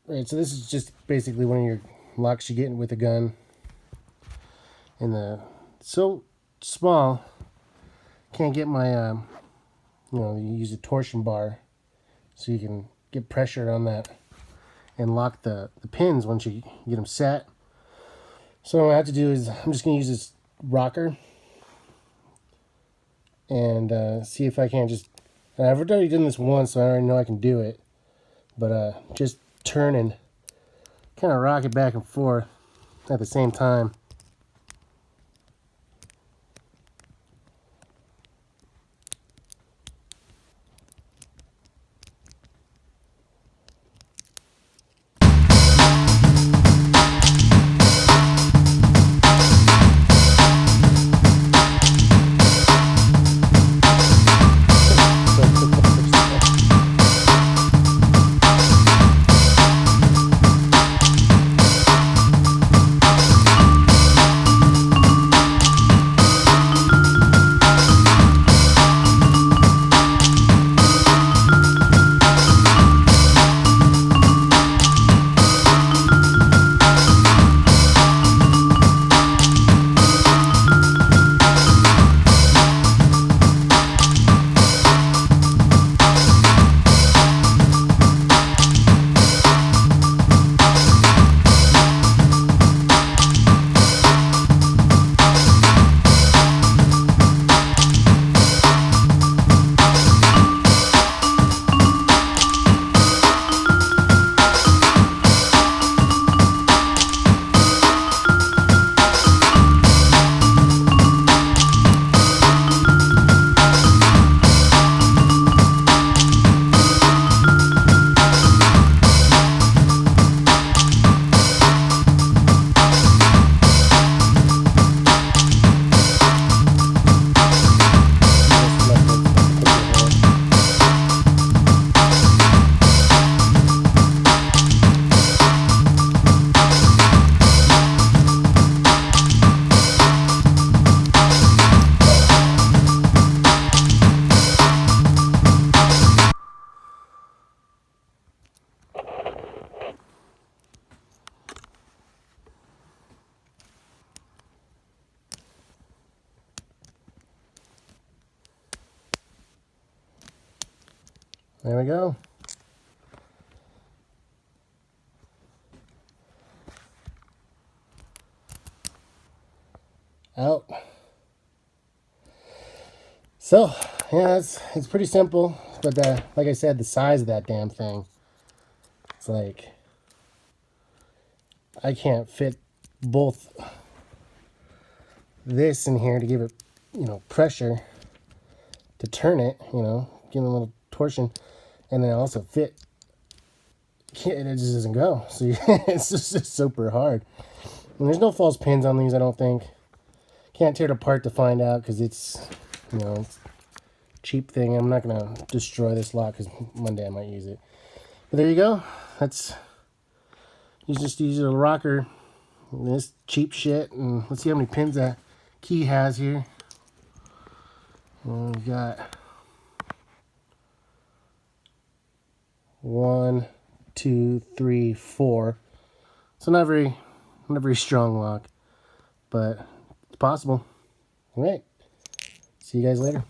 Right, so this is just basically one of your locks you get with a gun. And so small, can't get my, you use a torsion bar so you can get pressure on that and lock the pins once you get them set. So what I have to do is I'm just going to use this rocker and see if I can just, I've already done this once, so I already know I can do it. But just turn and kind of rock it back and forth at the same time. There we go. Out. So, yeah, it's pretty simple, but like I said, the size of that damn thing, it's like, I can't fit both this in here to give it, pressure to turn it, give it a little torsion, and then also fit. It just doesn't go. So it's just super hard. And there's no false pins on these, I don't think. Can't tear it apart to find out because it's, it's a cheap thing. I'm not gonna destroy this lock because one day I might use it. But there you go. You just use a rocker. This cheap shit, and let's see how many pins that key has here. We've got 1, 2, 3, 4. So not very strong lock, but it's possible. All right. See you guys later.